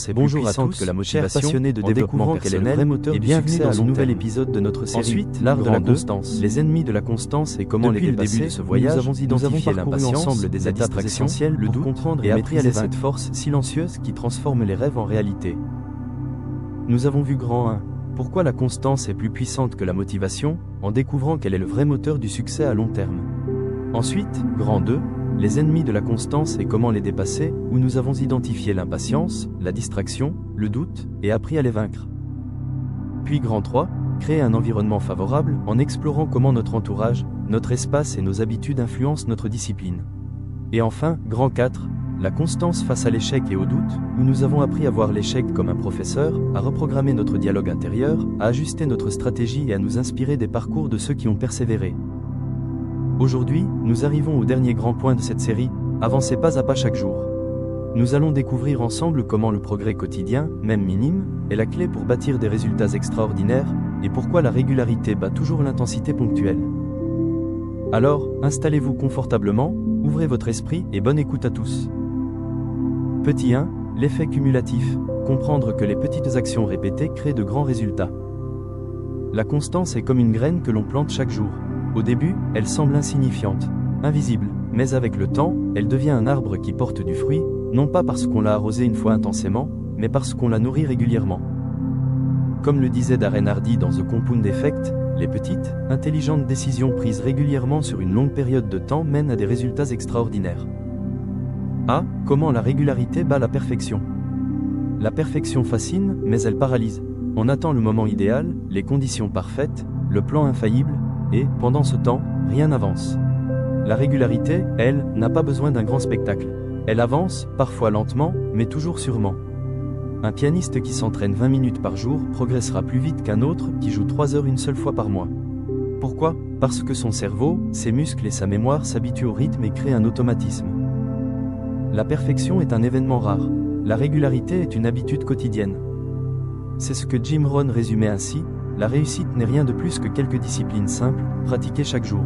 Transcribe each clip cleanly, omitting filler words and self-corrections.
C'est bonjour à tous, que la motivation, passionnés de développement personnel, vrai moteur et bienvenue dans ce nouvel épisode de notre série. Ensuite, l'art de la constance, les ennemis de la constance et comment les dépasser. Depuis le début de ce voyage, nous avons identifié l'impatience, ensemble des étapes essentielles, le doute, comprendre et appris à les cette force silencieuse qui transforme les rêves en réalité. Nous avons vu grand 1. Pourquoi la constance est plus puissante que la motivation, en découvrant quel est le vrai moteur du succès à long terme. Ensuite, grand 2. Les ennemis de la constance et comment les dépasser, où nous avons identifié l'impatience, la distraction, le doute, et appris à les vaincre. Puis grand 3, créer un environnement favorable en explorant comment notre entourage, notre espace et nos habitudes influencent notre discipline. Et enfin, grand 4, la constance face à l'échec et au doute, où nous avons appris à voir l'échec comme un professeur, à reprogrammer notre dialogue intérieur, à ajuster notre stratégie et à nous inspirer des parcours de ceux qui ont persévéré. Aujourd'hui, nous arrivons au dernier grand point de cette série, avancez pas à pas chaque jour. Nous allons découvrir ensemble comment le progrès quotidien, même minime, est la clé pour bâtir des résultats extraordinaires, et pourquoi la régularité bat toujours l'intensité ponctuelle. Alors, installez-vous confortablement, ouvrez votre esprit et bonne écoute à tous. Petit 1, l'effet cumulatif, comprendre que les petites actions répétées créent de grands résultats. La constance est comme une graine que l'on plante chaque jour. Au début, elle semble insignifiante, invisible, mais avec le temps, elle devient un arbre qui porte du fruit, non pas parce qu'on l'a arrosé une fois intensément, mais parce qu'on la nourrit régulièrement. Comme le disait Darren Hardy dans The Compound Effect, les petites, intelligentes décisions prises régulièrement sur une longue période de temps mènent à des résultats extraordinaires. A. Comment la régularité bat la perfection. La perfection fascine, mais elle paralyse. On attend le moment idéal, les conditions parfaites, le plan infaillible, et, pendant ce temps, rien n'avance. La régularité, elle, n'a pas besoin d'un grand spectacle. Elle avance, parfois lentement, mais toujours sûrement. Un pianiste qui s'entraîne 20 minutes par jour progressera plus vite qu'un autre qui joue 3 heures une seule fois par mois. Pourquoi ? Parce que son cerveau, ses muscles et sa mémoire s'habituent au rythme et créent un automatisme. La perfection est un événement rare. La régularité est une habitude quotidienne. C'est ce que Jim Rohn résumait ainsi. La réussite n'est rien de plus que quelques disciplines simples, pratiquées chaque jour.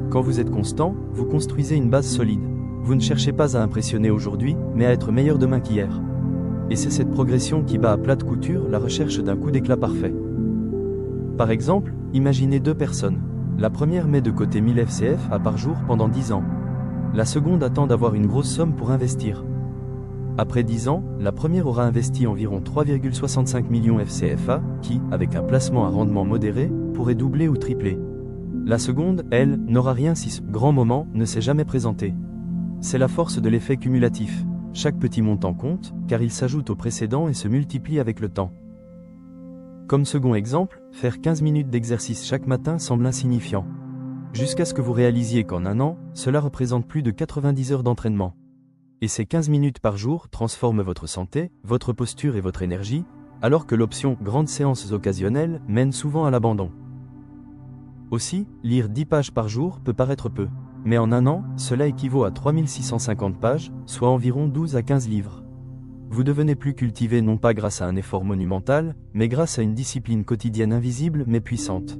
Quand vous êtes constant, vous construisez une base solide. Vous ne cherchez pas à impressionner aujourd'hui, mais à être meilleur demain qu'hier. Et c'est cette progression qui bat à plat de couture la recherche d'un coup d'éclat parfait. Par exemple, imaginez 2 personnes. La première met de côté 1000 FCF par jour pendant 10 ans. La seconde attend d'avoir une grosse somme pour investir. Après 10 ans, la première aura investi environ 3,65 millions FCFA, qui, avec un placement à rendement modéré, pourrait doubler ou tripler. La seconde, elle, n'aura rien si ce grand moment ne s'est jamais présenté. C'est la force de l'effet cumulatif. Chaque petit montant compte, car il s'ajoute au précédent et se multiplie avec le temps. Comme second exemple, faire 15 minutes d'exercice chaque matin semble insignifiant. Jusqu'à ce que vous réalisiez qu'en un an, cela représente plus de 90 heures d'entraînement. Et ces 15 minutes par jour transforment votre santé, votre posture et votre énergie, alors que l'option « grandes séances occasionnelles » mène souvent à l'abandon. Aussi, lire 10 pages par jour peut paraître peu. Mais en un an, cela équivaut à 3650 pages, soit environ 12 à 15 livres. Vous devenez plus cultivé non pas grâce à un effort monumental, mais grâce à une discipline quotidienne invisible mais puissante.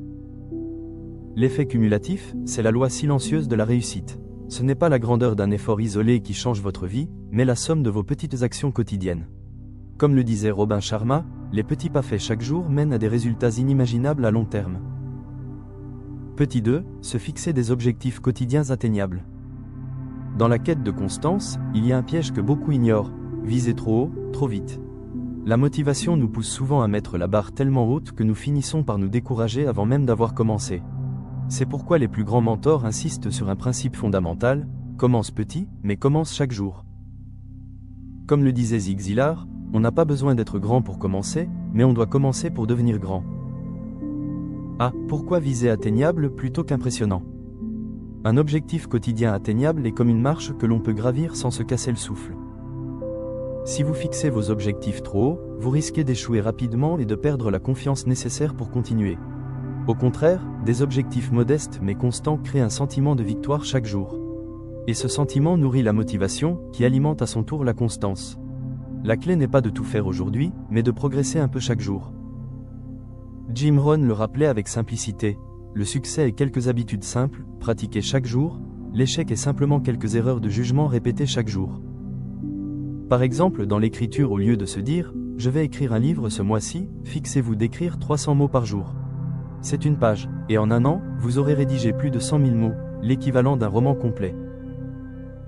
L'effet cumulatif, c'est la loi silencieuse de la réussite. Ce n'est pas la grandeur d'un effort isolé qui change votre vie, mais la somme de vos petites actions quotidiennes. Comme le disait Robin Sharma, les petits pas faits chaque jour mènent à des résultats inimaginables à long terme. Petit 2, se fixer des objectifs quotidiens atteignables. Dans la quête de constance, il y a un piège que beaucoup ignorent, viser trop haut, trop vite. La motivation nous pousse souvent à mettre la barre tellement haute que nous finissons par nous décourager avant même d'avoir commencé. C'est pourquoi les plus grands mentors insistent sur un principe fondamental, commence petit, mais commence chaque jour. Comme le disait Zig Ziglar, on n'a pas besoin d'être grand pour commencer, mais on doit commencer pour devenir grand. Ah, pourquoi viser atteignable plutôt qu'impressionnant ? Un objectif quotidien atteignable est comme une marche que l'on peut gravir sans se casser le souffle. Si vous fixez vos objectifs trop haut, vous risquez d'échouer rapidement et de perdre la confiance nécessaire pour continuer. Au contraire, des objectifs modestes mais constants créent un sentiment de victoire chaque jour. Et ce sentiment nourrit la motivation, qui alimente à son tour la constance. La clé n'est pas de tout faire aujourd'hui, mais de progresser un peu chaque jour. Jim Rohn le rappelait avec simplicité, le succès est quelques habitudes simples, pratiquées chaque jour, l'échec est simplement quelques erreurs de jugement répétées chaque jour. Par exemple, dans l'écriture, au lieu de se dire « Je vais écrire un livre ce mois-ci », fixez-vous d'écrire 300 mots par jour. C'est une page, et en un an, vous aurez rédigé plus de 100 000 mots, l'équivalent d'un roman complet.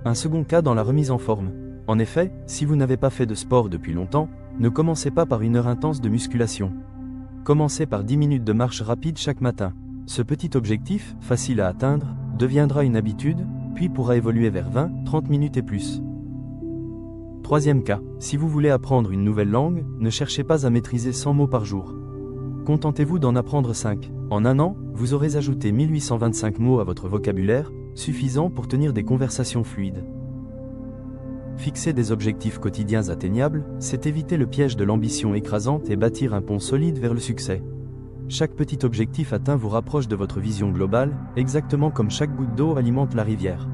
Un second cas dans la remise en forme. En effet, si vous n'avez pas fait de sport depuis longtemps, ne commencez pas par une heure intense de musculation. Commencez par 10 minutes de marche rapide chaque matin. Ce petit objectif, facile à atteindre, deviendra une habitude, puis pourra évoluer vers 20-30 minutes et plus. Troisième cas, si vous voulez apprendre une nouvelle langue, ne cherchez pas à maîtriser 100 mots par jour. Contentez-vous d'en apprendre 5. En un an, vous aurez ajouté 1825 mots à votre vocabulaire, suffisant pour tenir des conversations fluides. Fixer des objectifs quotidiens atteignables, c'est éviter le piège de l'ambition écrasante et bâtir un pont solide vers le succès. Chaque petit objectif atteint vous rapproche de votre vision globale, exactement comme chaque goutte d'eau alimente la rivière.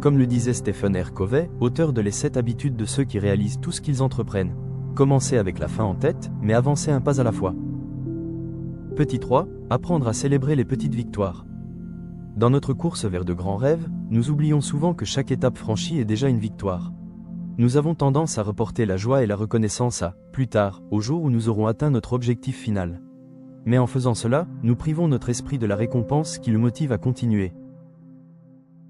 Comme le disait Stephen R. Covey, auteur de Les 7 habitudes de ceux qui réalisent tout ce qu'ils entreprennent. Commencez avec la fin en tête, mais avancez un pas à la fois. Petit 3, apprendre à célébrer les petites victoires. Dans notre course vers de grands rêves, nous oublions souvent que chaque étape franchie est déjà une victoire. Nous avons tendance à reporter la joie et la reconnaissance à plus tard, au jour où nous aurons atteint notre objectif final. Mais en faisant cela, nous privons notre esprit de la récompense qui le motive à continuer.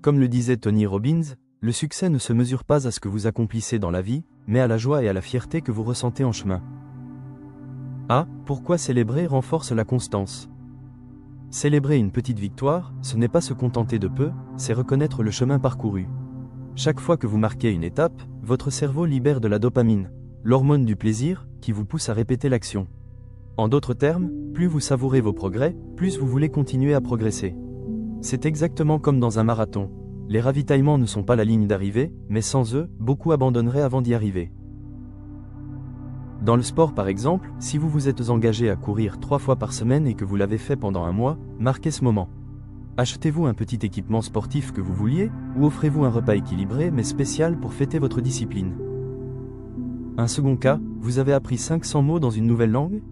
Comme le disait Tony Robbins, le succès ne se mesure pas à ce que vous accomplissez dans la vie, mais à la joie et à la fierté que vous ressentez en chemin. Pourquoi célébrer renforce la constance? Célébrer une petite victoire, ce n'est pas se contenter de peu, c'est reconnaître le chemin parcouru. Chaque fois que vous marquez une étape, votre cerveau libère de la dopamine, l'hormone du plaisir, qui vous pousse à répéter l'action. En d'autres termes, plus vous savourez vos progrès, plus vous voulez continuer à progresser. C'est exactement comme dans un marathon. Les ravitaillements ne sont pas la ligne d'arrivée, mais sans eux, beaucoup abandonneraient avant d'y arriver. Dans le sport par exemple, si vous vous êtes engagé à courir 3 fois par semaine et que vous l'avez fait pendant un mois, marquez ce moment. Achetez-vous un petit équipement sportif que vous vouliez, ou offrez-vous un repas équilibré mais spécial pour fêter votre discipline. Un second cas, vous avez appris 500 mots dans une nouvelle langue?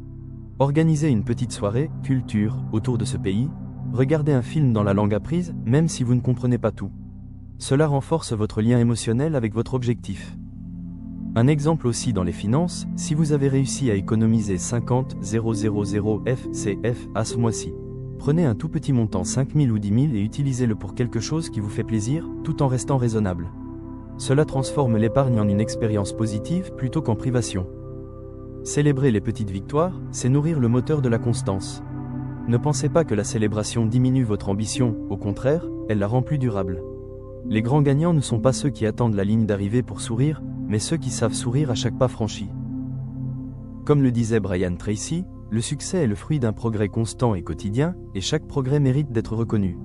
Organisez une petite soirée, culture, autour de ce pays, regardez un film dans la langue apprise, même si vous ne comprenez pas tout. Cela renforce votre lien émotionnel avec votre objectif. Un exemple aussi dans les finances, si vous avez réussi à économiser 50 000 FCF à ce mois-ci. Prenez un tout petit montant 5 000 ou 10 000 et utilisez-le pour quelque chose qui vous fait plaisir, tout en restant raisonnable. Cela transforme l'épargne en une expérience positive plutôt qu'en privation. Célébrer les petites victoires, c'est nourrir le moteur de la constance. Ne pensez pas que la célébration diminue votre ambition, au contraire, elle la rend plus durable. Les grands gagnants ne sont pas ceux qui attendent la ligne d'arrivée pour sourire, mais ceux qui savent sourire à chaque pas franchi. Comme le disait Brian Tracy, le succès est le fruit d'un progrès constant et quotidien, et chaque progrès mérite d'être reconnu.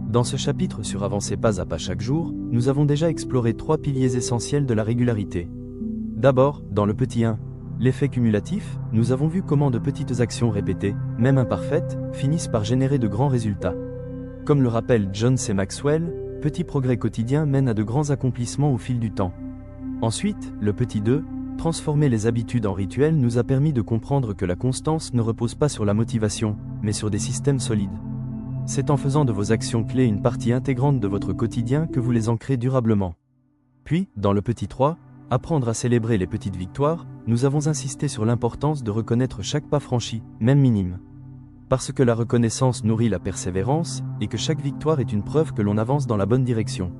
Dans ce chapitre sur avancer pas à pas chaque jour, nous avons déjà exploré 3 piliers essentiels de la régularité. D'abord, dans le petit 1, l'effet cumulatif, nous avons vu comment de petites actions répétées, même imparfaites, finissent par générer de grands résultats. Comme le rappelle John C. Maxwell, petits progrès quotidiens mènent à de grands accomplissements au fil du temps. Ensuite, le petit 2, transformer les habitudes en rituels nous a permis de comprendre que la constance ne repose pas sur la motivation, mais sur des systèmes solides. C'est en faisant de vos actions clés une partie intégrante de votre quotidien que vous les ancrez durablement. Puis, dans le petit 3, apprendre à célébrer les petites victoires, nous avons insisté sur l'importance de reconnaître chaque pas franchi, même minime. Parce que la reconnaissance nourrit la persévérance, et que chaque victoire est une preuve que l'on avance dans la bonne direction.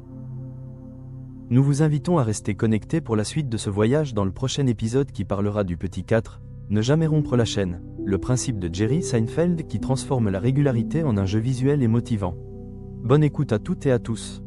Nous vous invitons à rester connectés pour la suite de ce voyage dans le prochain épisode qui parlera du petit 4, ne jamais rompre la chaîne, le principe de Jerry Seinfeld qui transforme la régularité en un jeu visuel et motivant. Bonne écoute à toutes et à tous.